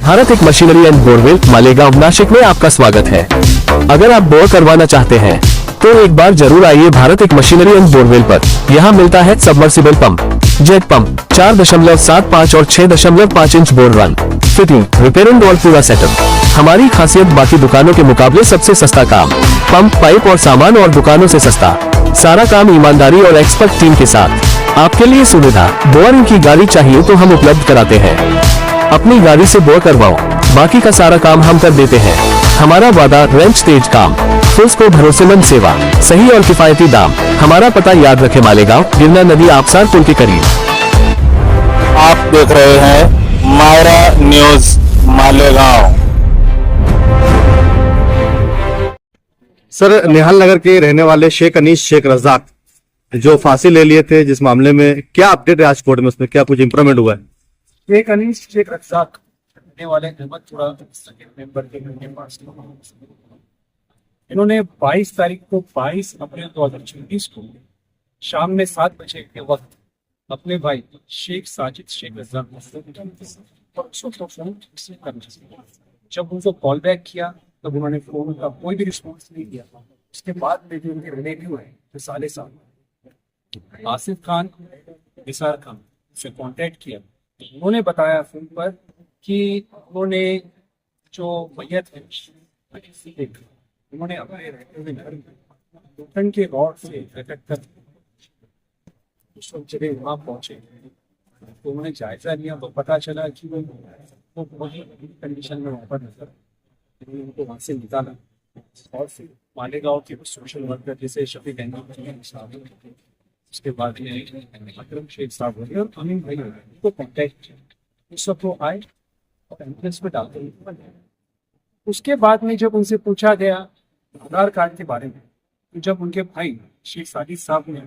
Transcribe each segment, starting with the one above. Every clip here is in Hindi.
भारत एक machinery and borewell Malegaon Nashik में आपका स्वागत है। अगर आप बोर करवाना चाहते हैं तो एक बार जरूर आइए भारत एक मशीनरी एंड बोरवेल पर। यहाँ मिलता है सबमर्सिबल पंप, जेट पंप, 4.75 और 6.5 inch bore run, fitting, repairing और पूरा सेटअप। हमारी खासियत बाकी दुकानों के मुकाबले सबसे सस्ता काम, पंप, पाइप और सामान और दुकानों से सस्ता। सारा काम ईमानदारी और एक्सपर्ट टीम के साथ। आपके लिए सुविधा, बोरिंग की गाड़ी चाहिए तो हम उपलब्ध कराते हैं। अपनी गाड़ी से बोर करवाओ, बाकी का सारा काम हम कर देते हैं। हमारा वादा, रेंज तेज काम, फुल्स को भरोसेमंद सेवा, सही और किफायती दाम। हमारा पता याद रखे, मालेगांव, गिरना नदी, आबसार पुल के करीब। आप देख रहे हैं मायरा न्यूज मालेगांव। सर, निहाल नगर के रहने वाले शेख अनीस शेख रज़ाक जो फांसी ले लिए थे, जिस मामले में क्या अपडेट है आज कोर्ट में, उसमें क्या कुछ इंप्रूवमेंट हुआ है? शेख अनीस शेख रज़ाक रहने वाले अहमदपुरा मेंबर के घर के पास इन्होंने 22 तारीख को 22 अप्रैल 2024 को शाम में 7 बजे के वक्त अपने भाई शेख साजिद शेख रज़ाक को फोन रिसीव करना। जब उनको कॉल बैक किया तब उन्होंने फोन का कोई भी रिस्पॉन्स नहीं दिया। उसके बाद में जो उनके रिलेटिव है जो साले साहब आसिफ खान, निसार खान से कांटेक्ट किया। उन्होंने बताया फोन पर कि उन्होंने जो मैयत है उन्होंने अपने रहते हुए घर में लोखंड के रॉड से लटक कर उस जगह वहाँ पहुंचे तो उन्होंने जायजा लिया तो पता चला कि वो बहुत ही कंडीशन में वहाँ पर नजर, उनको वहाँ से निकाला और फिर मालेगांव के कुछ सोशल वर्कर जैसे शफीक अहमद, उसके बाद अकरम शेख साहब हो गए और अमीन भाई हो गए, उनको कॉन्टेक्ट किया। उस वक्त वो आए और एम्बुलेंस में डालते हुए। उसके बाद में जब उनसे पूछा गया आधार कार्ड के बारे में, तो जब उनके भाई शेख साजिद साहब ने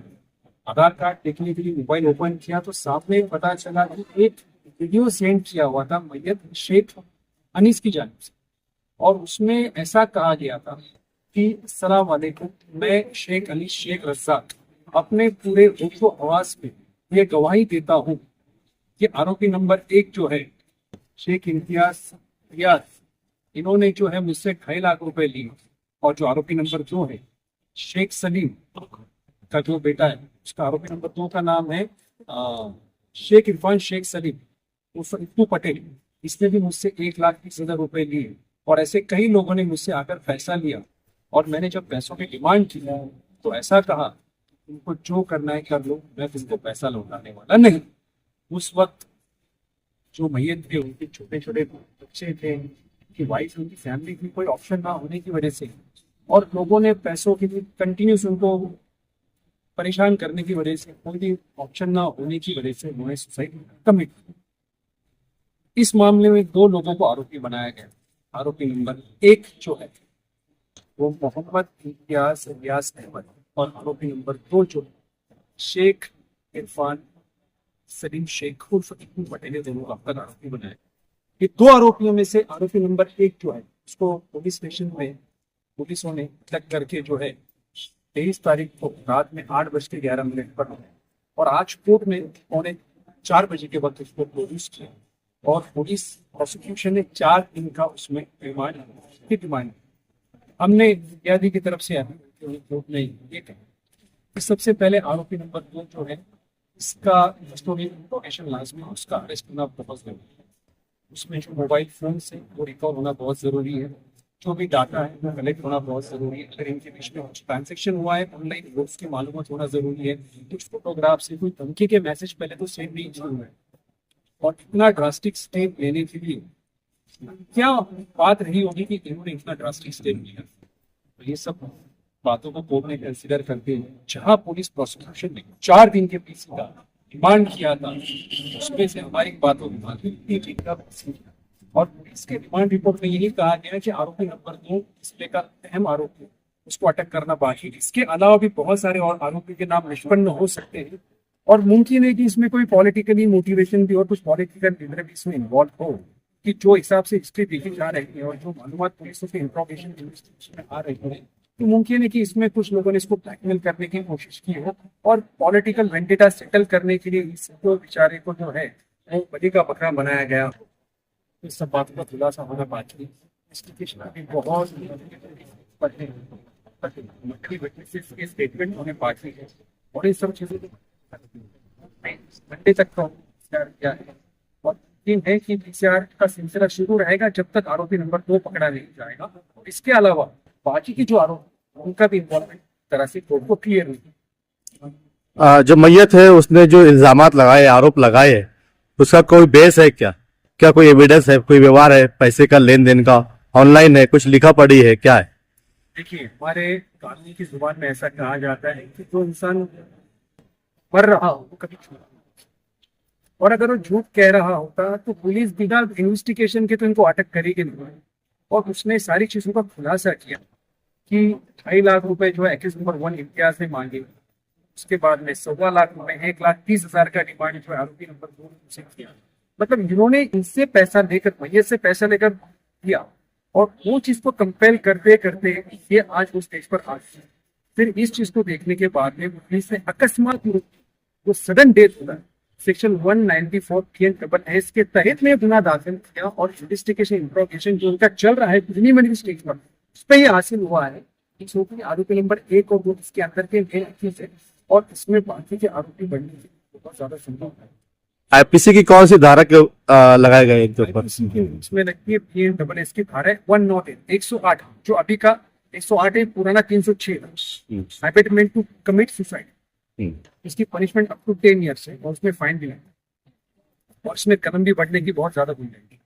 आधार कार्ड देखने के लिए मोबाइल ओपन किया तो सामने पता चला कि एक वीडियो सेंड किया हुआ था मैयत शेख अनीस की जानिब से, और उसमें ऐसा कहा गया था कि अस्सलाम वालेकुम, मैं शेख अनीस शेख रज़ाक अपने पूरे रुख्सो आवाज पे ये गवाही देता हूँ कि आरोपी नंबर 1 जो है शेख इम्तियाज रियाज, इन्होंने जो है मुझसे 2.5 लाख रुपए लिए, और जो आरोपी नंबर 2 है शेख सलीम का जो बेटा है, उसका आरोपी नंबर 2 का नाम है शेख इरफान शेख सलीम उर्फ इत्तू पटेल, इसने भी मुझसे 1,30,000 रुपए लिए। और ऐसे कई लोगों ने मुझसे आकर पैसा लिया और मैंने जब पैसों की डिमांड की तो ऐसा कहा उनको जो करना है कर लो, मैं तुमको पैसा लौटाने वाला नहीं। उस वक्त जो मैयत थे उनके छोटे छोटे बच्चे थे, उनकी वाइफ, उनकी फैमिली की कोई ऑप्शन ना होने की वजह से और लोगों ने पैसों के लिए कंटिन्यूस उनको परेशान करने की वजह से, कोई भी ऑप्शन ना होने की वजह से उन्होंने सुसाइड कमिट किया। इस मामले में 2 लोगों को आरोपी बनाया गया। आरोपी नंबर 1 जो है वो मोहम्मद इम्तियाज रियाज अहमद, और आरोपी नंबर 2 जो शेख इरफान सलीम शेख उर्फ इत्तू पटेल, दोनों का अब तक आरोपी बनाए। ये 2 आरोपियों में से आरोपी नंबर 1 जो है उसको पुलिस स्टेशन में पुलिसों ने तक करके जो है 23 तारीख को रात में 8:11 पर और आज कोर्ट में 3:45 बजे के वक्त उसको प्रोड्यूस किया और पुलिस प्रोसिक्यूशन ने 4 दिन का उसमें डिमांड हमने इत्यादि की तरफ से नहीं ये कहा। सबसे पहले आरोपी नंबर 2 जो है इसका इंफॉर्मेशन लाजमी, उसका अरेस्ट होना बहुत जरूरी है। उसमें जो मोबाइल फोन से वो रिकवर होना बहुत जरूरी है, जो भी डाटा है वो कलेक्ट होना बहुत जरूरी है। अगर इनके बीच में कुछ ट्रांजेक्शन हुआ है ऑनलाइन वो उसकी मालूमात होना जरूरी है। कुछ फोटोग्राफ से कोई धमकी के मैसेज पहले तो सेंड नहीं किए हुए, और इतना ड्रास्टिक स्टेप लेने के लिए क्या बात रही होगी कि इन्होंने इतना ड्रास्टिक स्टेप लिया। तो ये सब बातों को कोर्ट ने कंसिडर करते हुए जहां पुलिस प्रोसिक्यूशन ने 4 दिन के पीछे का डिमांड किया था, उसमें से हमारी बातों की और पुलिस के डिमांड रिपोर्ट में यही कहा गया कि आरोपी नंबर 2 इसमें का अहम आरोपी, उसको अटक करना बाकी। इसके अलावा भी बहुत सारे और आरोपी के नाम निष्पन्न हो सकते हैं और मुमकिन है कि इसमें कोई पॉलिटिकली मोटिवेशन भी और कुछ पॉलिटिकल लीडर भी इसमें इन्वॉल्व हो, कि जो हिसाब से हिस्ट्री देखी जा रही है और जो मालूमात पुलिस के इंफॉर्मेशन में आ रही है, तो मुमकिन है कि इसमें कुछ लोगों ने इसको ब्लैकमेल करने की कोशिश की हो और पॉलिटिकल वेंडेटा सेटल करने के लिए इसको बेचारे को जो है वो बलि का बकरा बनाया गया। इस सब बातों का खुलासा होना बाकी है। इसकी किस्म भी बहुत के स्टेटमेंट होने बाकी है और ये सब चीजें मंडे तक का क्या है और यकीन है कि पीसीआर का सिलसिला शुरू रहेगा जब तक आरोपी नंबर 2 पकड़ा नहीं जाएगा। इसके अलावा बाकी के जो आरोप उनका भी इन्वॉल्वमेंट तरह से कोर्ट को क्लियर नहीं। जो मैयत है उसने जो इल्जामात लगाए आरोप लगाए उसका कोई बेस है क्या? क्या कोई एविडेंस है, कोई व्यवहार है पैसे का लेन देन का, ऑनलाइन है, कुछ लिखा पढ़ी है, क्या है? देखिए हमारे कानून की जुबान में ऐसा कहा जाता है कि जो इंसान मर रहा हो वो कभी झूठ और अगर वो झूठ कह रहा होता तो पुलिस बिना इन्वेस्टिगेशन के तो इनको अटक करेगी नहीं। और उसने सारी चीजों का खुलासा किया कि 2.5 लाख रुपए जो है एक्यूज नंबर 1 इम्तियाज ने मांगे, उसके बाद में 1.25 लाख रुपए 1,30,000 का डिमांड जो है आरोपी नंबर 2 से किया। मतलब इन्होंने इनसे पैसा लेकर मैयत से पैसा लेकर दिया और वो चीज को कंपेल करते करते ये आज उस स्टेज पर आ गई। फिर इस चीज को देखने के बाद में पुलिस ने अकस्मात जो सडन डेथ होता है सेक्शन 194 PN के तहत में गुना दाखिल किया और इन्वेस्टिगेशन इंट्रोगेशन जो उनका चल रहा है प्रिलिमिनरी स्टेज पर उस पर यह हासिल हुआ है कि छोटी आरोपी नंबर 1 और 2 इसके अंदर के मेन एक्यूज है और इसमें बाकी के आरोपी बनने की बहुत ज्यादा संभव है। आईपीसी की कौन सी धारा के लगाए गए इनके ऊपर? इसमें लगती है PN की धारा 108 जो अभी का 108 है, पुराना 306 हाइपेटमेंट टू कमिट सुसाइड। इसकी पनिशमेंट अप टू 10 ईयर्स है और उसमें फाइन भी है और इसमें कदम भी बढ़ने की बहुत ज्यादा गुंजाइश है।